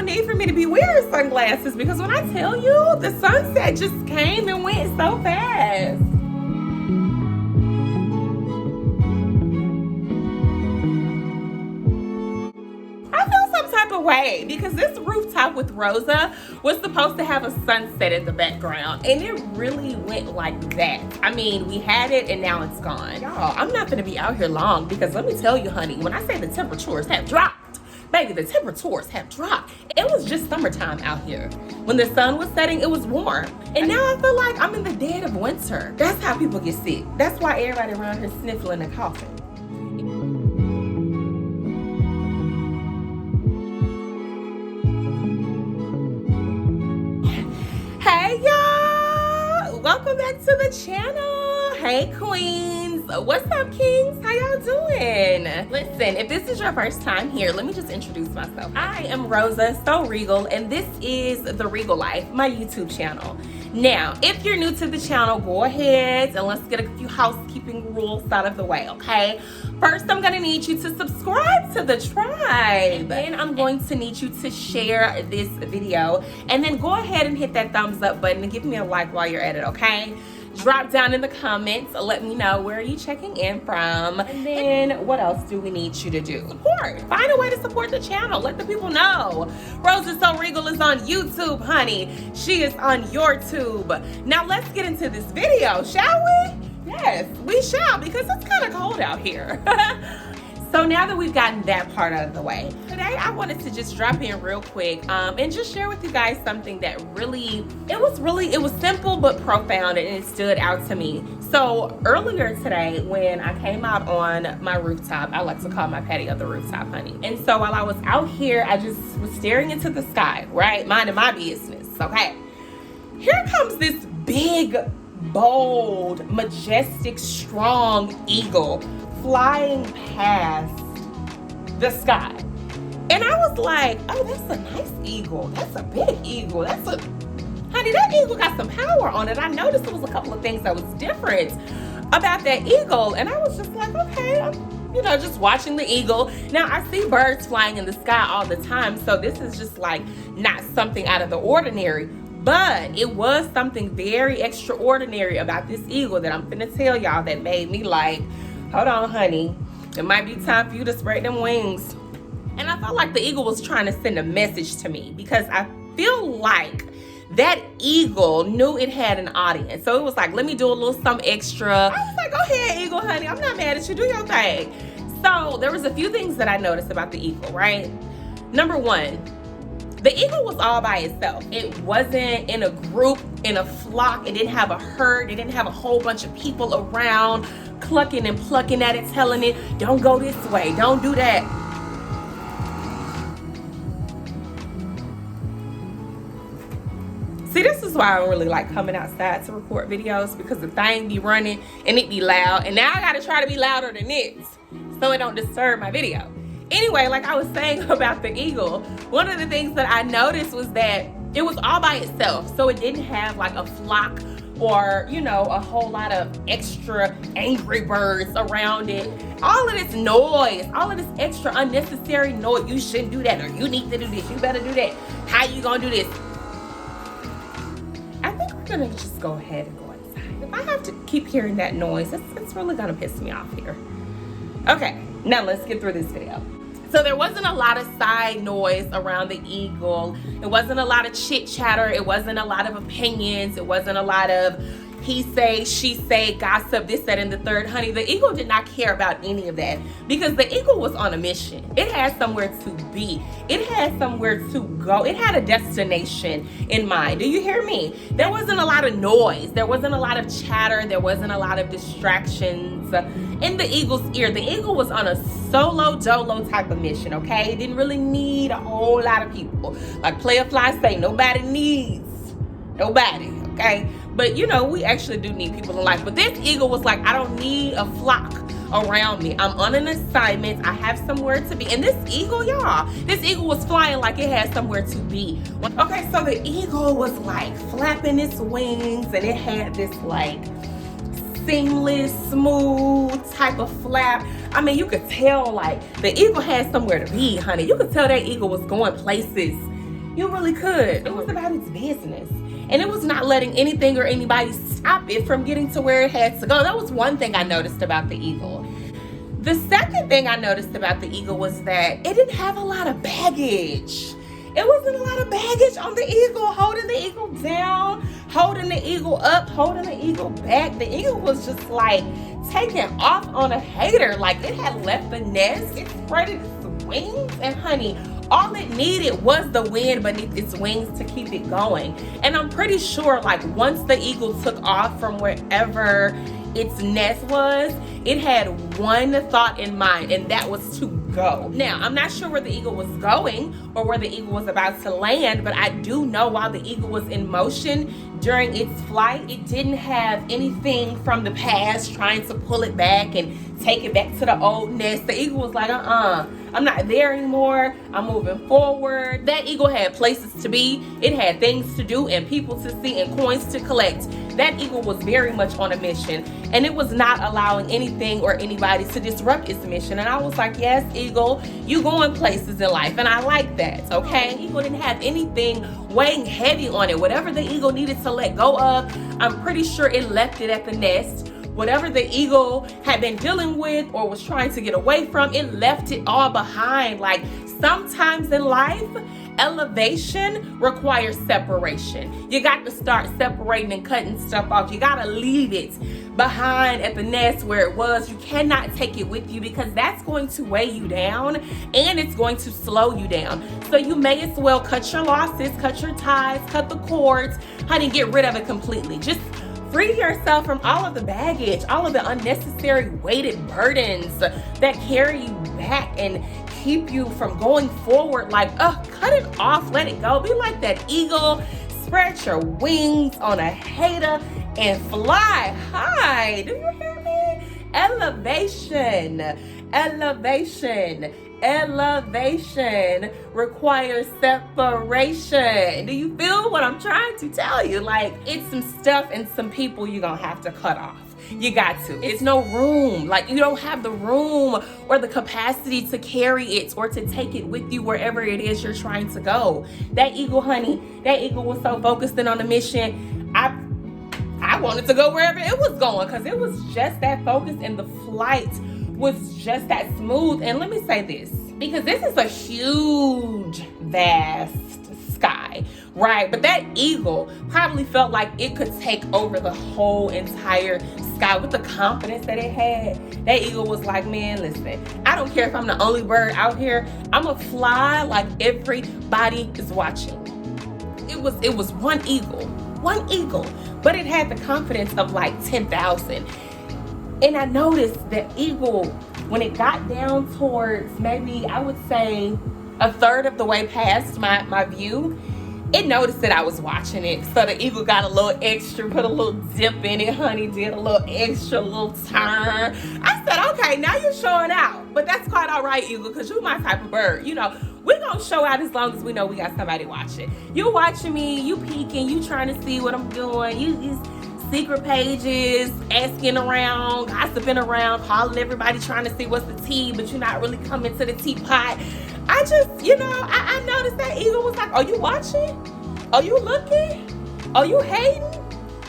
no need for me to be wearing sunglasses because when I tell you, the sunset just came and went so fast. Way because this rooftop with Rosa was supposed to have a sunset in the background and it really went like that. I mean, we had it and now it's gone. Y'all, I'm not gonna be out here long because let me tell you, honey, when I say the temperatures have dropped, baby, the temperatures have dropped. It was just summertime out here. When the sun was setting, it was warm. And now I feel like I'm in the dead of winter. That's how people get sick. That's why everybody around here sniffling and coughing. Hey y'all, welcome back to the channel. Hey queens, what's up kings, how y'all doing? Listen, if this is your first time here, let me just introduce myself. I am Rosa So Regal and this is The Regal Life, my YouTube channel. Now, if you're new to the channel, go ahead and let's get a few housekeeping rules out of the way, okay? First, I'm gonna need you to subscribe to the tribe. Then I'm going to need you to share this video and then go ahead and hit that thumbs up button and give me a like while you're at it, okay? Drop down in the comments, let me know where are you checking in from. And then what else do we need you to do? Support, find a way to support the channel. Let the people know. Rosa So Regal is on YouTube, honey. She is on YouTube. Now let's get into this video, shall we? Yes, we shall, because it's kind of cold out here. So now that we've gotten that part out of the way, today I wanted to just drop in real quick and just share with you guys something that it was simple but profound and it stood out to me. So earlier today when I came out on my rooftop, I like to call my patio the rooftop, honey. And so while I was out here, I just was staring into the sky, right? Minding my business, okay? Here comes this big, bold, majestic, strong eagle flying past the sky. And I was like, oh, that's a nice eagle. That's a big eagle. Honey, that eagle got some power on it. I noticed there was a couple of things that was different about that eagle. And I was just like, okay, I'm, just watching the eagle. Now I see birds flying in the sky all the time. So this is just like not something out of the ordinary. But it was something very extraordinary about this eagle that I'm finna tell y'all that made me like, hold on, honey. It might be time for you to spread them wings. And I felt like the eagle was trying to send a message to me because I feel like that eagle knew it had an audience. So it was like, let me do a little something extra. I was like, go ahead, eagle, honey. I'm not mad at you. Do your thing. So there was a few things that I noticed about the eagle, right? Number one, the eagle was all by itself. It wasn't in a group, in a flock. It didn't have a herd. It didn't have a whole bunch of people around clucking and plucking at it, telling it, don't go this way, don't do that. See, this is why I don't really like coming outside to record videos because the thing be running and it be loud. And now I gotta try to be louder than it so it don't disturb my video. Anyway, like I was saying about the eagle, one of the things that I noticed was that it was all by itself. So it didn't have like a flock or, a whole lot of extra angry birds around it. All of this noise, all of this extra unnecessary noise. You shouldn't do that, or you need to do this, you better do that. How you gonna do this? I think we're gonna just go ahead and go inside. If I have to keep hearing that noise, it's really gonna piss me off here. Okay, now let's get through this video. So there wasn't a lot of side noise around the eagle. It wasn't a lot of chit chatter. It wasn't a lot of opinions. It wasn't a lot of he say, she say, gossip, this, that, and the third. Honey, the eagle did not care about any of that because the eagle was on a mission. It had somewhere to be. It had somewhere to go. It had a destination in mind. Do you hear me? There wasn't a lot of noise. There wasn't a lot of chatter. There wasn't a lot of distractions in the eagle's ear. The eagle was on a solo dolo type of mission, okay? It didn't really need a whole lot of people. Like Player Fly say, nobody needs nobody, okay? But we actually do need people in life. But this eagle was like, I don't need a flock around me. I'm on an assignment. I have somewhere to be. And this eagle, y'all, this eagle was flying like it had somewhere to be. Okay, so the eagle was like flapping its wings and it had this like seamless, smooth type of flap. I mean, you could tell like the eagle had somewhere to be, honey. You could tell that eagle was going places You really could. It was about its business. And it was not letting anything or anybody stop it from getting to where it had to go. That was one thing I noticed about the eagle. The second thing I noticed about the eagle was that it didn't have a lot of baggage. It wasn't a lot of baggage on the eagle, holding the eagle down, holding the eagle up, holding the eagle back. The eagle was just like taking off on a hater. Like it had left the nest, it spread its wings, and honey, all it needed was the wind beneath its wings to keep it going. And I'm pretty sure like once the eagle took off from wherever its nest was, it had one thought in mind, and that was to go. Now, I'm not sure where the eagle was going or where the eagle was about to land, but I do know while the eagle was in motion during its flight, it didn't have anything from the past trying to pull it back and take it back to the old nest. The eagle was like, I'm not there anymore. I'm moving forward. That eagle had places to be. It had things to do and people to see and coins to collect. That eagle was very much on a mission, and it was not allowing anything or anybody to disrupt its mission. And I was like, yes, eagle, you going places in life, and I like that, okay? Eagle didn't have anything weighing heavy on it. Whatever the eagle needed to let go of, I'm pretty sure it left it at the nest. Whatever the eagle had been dealing with or was trying to get away from, it left it all behind. Like sometimes in life, elevation requires separation. You got to start separating and cutting stuff off. You got to leave it behind at the nest where it was. You cannot take it with you because that's going to weigh you down and it's going to slow you down. So you may as well cut your losses, cut your ties, cut the cords, honey, get rid of it completely. Just free yourself from all of the baggage, all of the unnecessary weighted burdens that carry you back and keep you from going forward. Like, cut it off, let it go. Be like that eagle, spread your wings on a hater and fly high. Do you hear me? Elevation, elevation, elevation requires separation. Do you feel what I'm trying to tell you? Like, it's some stuff and some people you're gonna have to cut off. You got to. It's no room. Like, you don't have the room or the capacity to carry it or to take it with you wherever it is you're trying to go. That eagle, honey, that eagle was so focused in on the mission. I wanted to go wherever it was going because it was just that focused and the flight was just that smooth. And let me say this, because this is a huge, vast sky, right? But that eagle probably felt like it could take over the whole entire sky with the confidence that it had. That eagle was like, man, listen, I don't care if I'm the only bird out here. I'm gonna fly like everybody is watching. It was one eagle, but it had the confidence of like 10,000. And I noticed that eagle, when it got down towards maybe, I would say, a third of the way past my view, it noticed that I was watching it. So the eagle got a little extra, put a little dip in it, honey, did a little extra, little turn. I said, okay, now you're showing out. But that's quite all right, eagle, because you're my type of bird. You know, we're going to show out as long as we know we got somebody watching. You watching me, you peeking, you trying to see what I'm doing. You secret pages, asking around, gossiping around, calling everybody, trying to see what's the tea, but you're not really coming to the teapot. I just, I noticed that eagle was like, are you watching? Are you looking? Are you hating?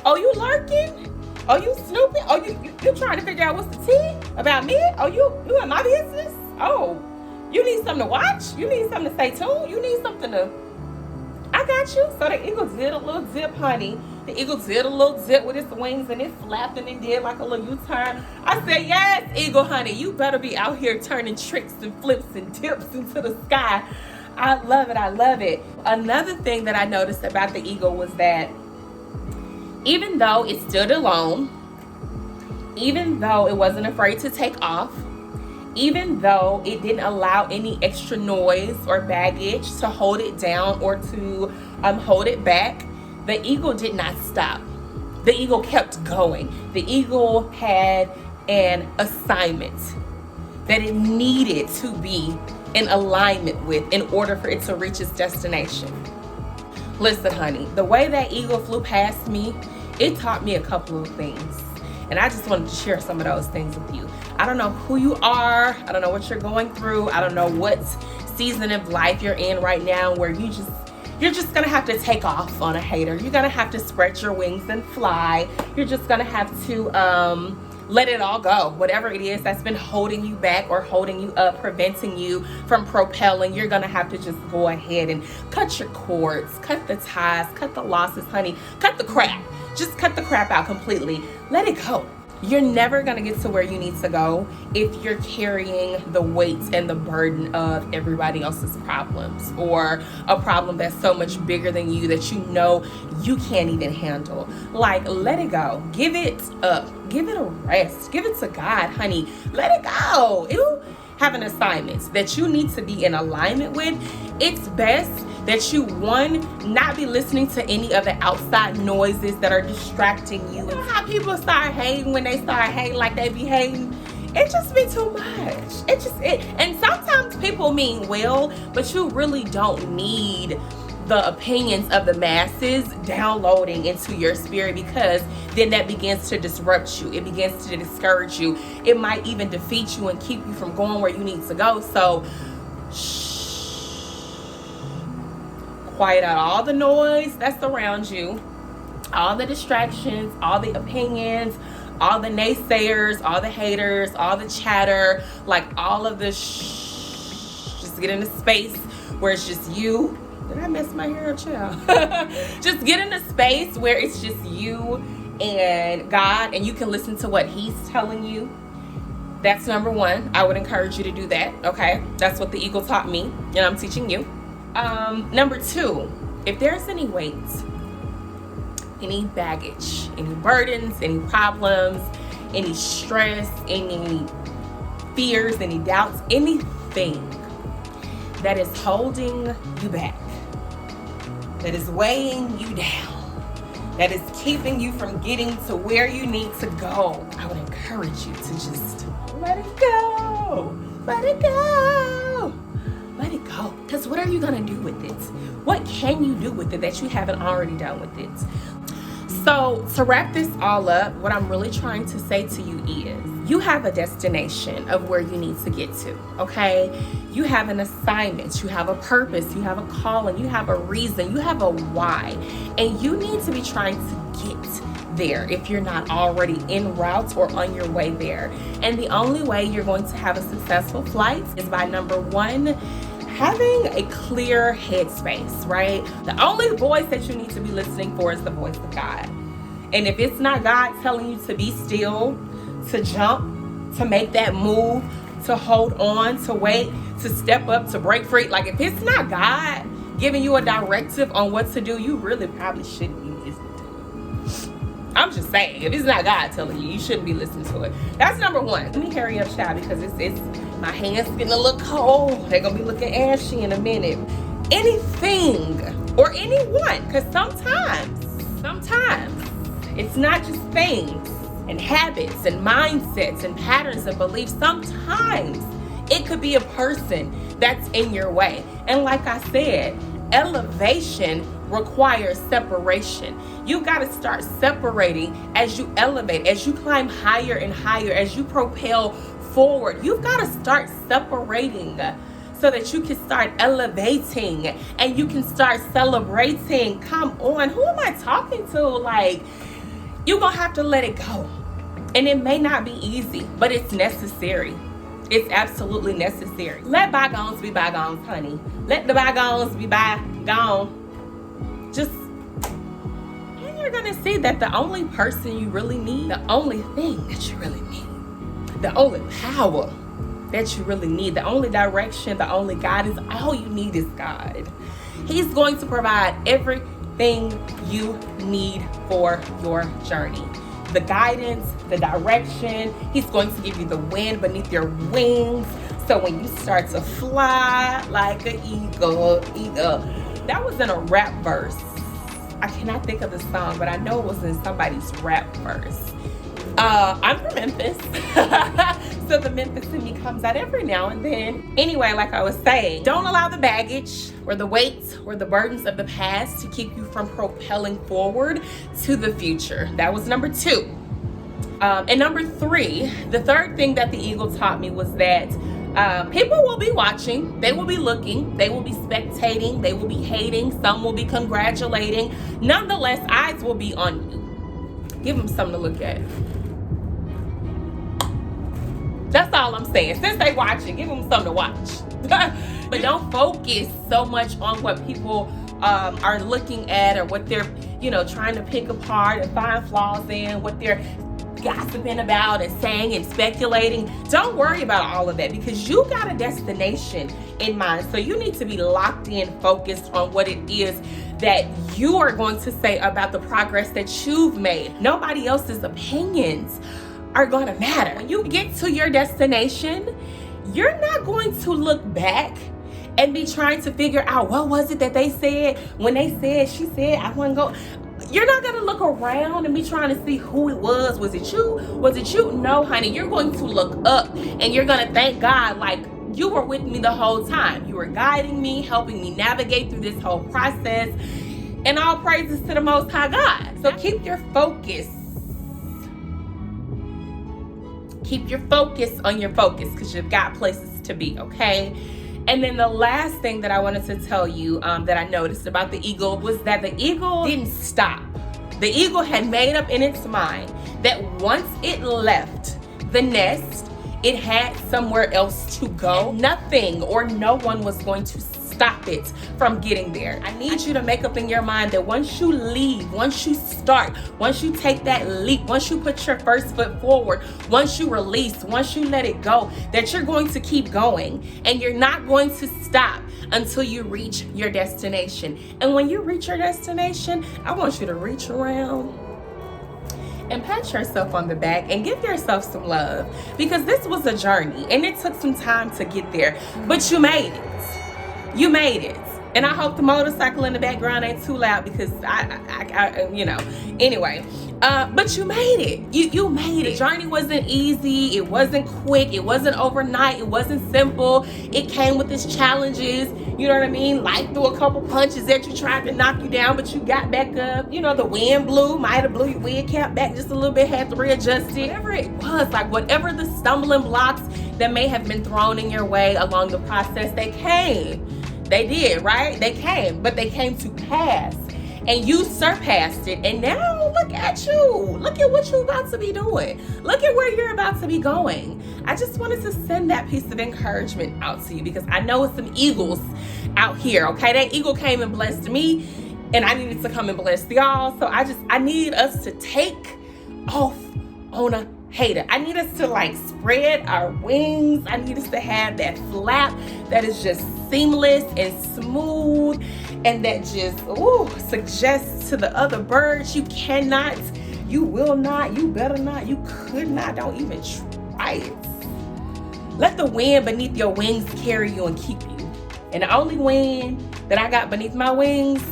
Are you lurking? Are you snooping? Are you trying to figure out what's the tea about me? Are you in my business? Oh, you need something to watch? You need something to stay tuned? You need something to, I got you. So the eagle did a little dip, honey. The eagle did a little dip with its wings and it flapped and it did like a little U-turn. I said, yes, eagle, honey, you better be out here turning tricks and flips and dips into the sky. I love it. I love it. Another thing that I noticed about the eagle was that even though it stood alone, even though it wasn't afraid to take off, even though it didn't allow any extra noise or baggage to hold it down or to hold it back, the eagle did not stop. The eagle kept going. The eagle had an assignment that it needed to be in alignment with in order for it to reach its destination. Listen, honey, the way that eagle flew past me, it taught me a couple of things. And I just wanted to share some of those things with you. I don't know who you are. I don't know what you're going through. I don't know what season of life you're in right now where you just You're just gonna have to take off on a hater. You're gonna have to spread your wings and fly. You're just gonna have to let it all go. Whatever it is that's been holding you back or holding you up, preventing you from propelling, you're gonna have to just go ahead and cut your cords, cut the ties, cut the losses, honey. Cut the crap. Just cut the crap out completely. Let it go. You're never gonna get to where you need to go if you're carrying the weight and the burden of everybody else's problems, or a problem that's so much bigger than you that you know you can't even handle. Like, let it go. Give it up. Give it a rest. Give it to God, honey. Let it go. You have an assignment that you need to be in alignment with. It's best that you, one, not be listening to any of the outside noises that are distracting you. You know how people start hating when they start hating like they be hating? It just be too much. And sometimes people mean well, but you really don't need the opinions of the masses downloading into your spirit, because then that begins to disrupt you. It begins to discourage you. It might even defeat you and keep you from going where you need to go. So quiet out all the noise that's around you, all the distractions, all the opinions, all the naysayers, all the haters, all the chatter, like all of this. Just get in a space where it's just you. Did I mess my hair up, child? Just get in a space where it's just you and God, and you can listen to what He's telling you. That's number one. I would encourage you to do that, okay? That's what the eagle taught me, and I'm teaching you. Number two, if there's any weight, any baggage, any burdens, any problems, any stress, any fears, any doubts, anything that is holding you back, that is weighing you down, that is keeping you from getting to where you need to go, I would encourage you to just let it go. Let it go. Let it go. Because what are you going to do with it? What can you do with it that you haven't already done with it? So to wrap this all up, what I'm really trying to say to you is you have a destination of where you need to get to, okay? You have an assignment, you have a purpose, you have a calling, you have a reason, you have a why, and you need to be trying to get there if you're not already en route or on your way there. And the only way you're going to have a successful flight is by, number one, having a clear headspace, right? The only voice that you need to be listening for is the voice of God. And if it's not God telling you to be still, to jump, to make that move, to hold on, to wait, to step up, to break free, like if it's not God giving you a directive on what to do, you really probably shouldn't be listening to it. I'm just saying, if it's not God telling you, you shouldn't be listening to it. That's number one. Let me hurry up, child, because it's my hands getting a little cold. They're gonna be looking ashy in a minute. Anything or anyone, because sometimes it's not just things and habits and mindsets and patterns and beliefs. Sometimes it could be a person that's in your way. And like I said, elevation requires separation. You got to start separating as you elevate, as you climb higher and higher, as you propel forward. You've got to start separating so that you can start elevating and you can start celebrating. Come on, who am I talking to? Like, you're gonna have to let it go. And it may not be easy, but it's necessary. It's absolutely necessary. Let bygones be bygones, honey. Let the bygones be bygone. Just, and you're gonna see that the only person you really need, the only thing that you really need, the only power that you really need, the only direction, the only guidance, all you need is God. He's going to provide everything you need for your journey. The guidance, the direction. He's going to give you the wind beneath your wings. So when you start to fly like an eagle. That was in a rap verse. I cannot think of the song, but I know it was in somebody's rap verse. I'm from Memphis. So the Memphis in me comes out every now and then. Anyway, like I was saying, don't allow the baggage or the weight or the burdens of the past to keep you from propelling forward to the future. That was number two. And number three, the third thing that the eagle taught me was that People will be watching, they will be looking, they will be spectating, they will be hating, some will be congratulating. Nonetheless, eyes will be on you. Give them something to look at. That's all I'm saying. Since they watching, give them something to watch. But don't focus so much on what people are looking at, or what they're, trying to pick apart and find flaws in, what they're gossiping about and saying and speculating. Don't worry about all of that, because you got a destination in mind. So you need to be locked in, focused on what it is that you are going to say about the progress that you've made. Nobody else's opinions are going to matter. When you get to your destination, you're not going to look back and be trying to figure out what was it that they said when they said, she said, I want to go. You're not going to look around and be trying to see who it was. Was it you? Was it you? No, honey. You're going to look up and you're going to thank God like you were with me the whole time. You were guiding me, helping me navigate through this whole process. And all praises to the Most High God. So keep your focus. Keep your focus on your focus, because you've got places to be, okay? And then the last thing that I wanted to tell you that I noticed about the eagle was that the eagle didn't stop. The eagle had made up in its mind that once it left the nest, it had somewhere else to go. And nothing or no one was going to stop it from getting there. I need you to make up in your mind that once you leave, once you start, once you take that leap, once you put your first foot forward, once you release, once you let it go, that you're going to keep going and you're not going to stop until you reach your destination. And when you reach your destination, I want you to reach around and pat yourself on the back and give yourself some love, because this was a journey and it took some time to get there, but you made it. You made it. And I hope the motorcycle in the background ain't too loud, because anyway. But you made it. You made it. The journey wasn't easy. It wasn't quick. It wasn't overnight. It wasn't simple. It came with its challenges. You know what I mean? Life threw a couple punches at you, tried to knock you down, but you got back up. The wind blew. Might have blew your wig cap back just a little bit. Had to readjust it. Whatever it was, whatever the stumbling blocks that may have been thrown in your way along the process, they came. They did, right? They came, but they came to pass. And you surpassed it. And now look at you. Look at what you're about to be doing. Look at where you're about to be going. I just wanted to send that piece of encouragement out to you, because I know it's some eagles out here, okay? That eagle came and blessed me, and I needed to come and bless y'all. So I need us to take off on a hater. I need us to spread our wings. I need us to have that flap that is just seamless and smooth, and that just suggests to the other birds, you cannot, you will not, you better not, you could not, don't even try it. Let the wind beneath your wings carry you and keep you. And the only wind that I got beneath my wings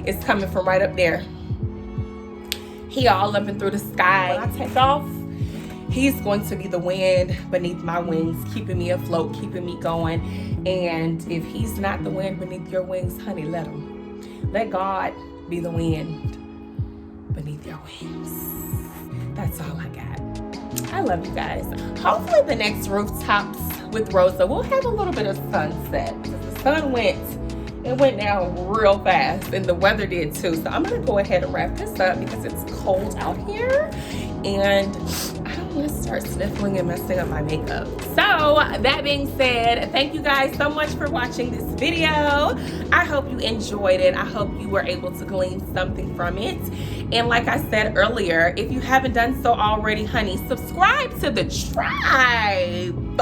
is coming from right up there. He all up and through the sky. When I take off, he's going to be the wind beneath my wings, keeping me afloat, keeping me going. And if he's not the wind beneath your wings, honey, let him. Let God be the wind beneath your wings. That's all I got. I love you guys. Hopefully the next rooftops with Rosa, we'll have a little bit of sunset, because the sun went down real fast, and the weather did too. So I'm gonna go ahead and wrap this up, because it's cold out here and I don't want to start sniffling and messing up my makeup. So that being said, thank you guys so much for watching this video. I hope you enjoyed it. I hope you were able to glean something from it. And like I said earlier, if you haven't done so already, honey, subscribe to the tribe.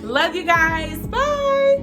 Love you guys. Bye.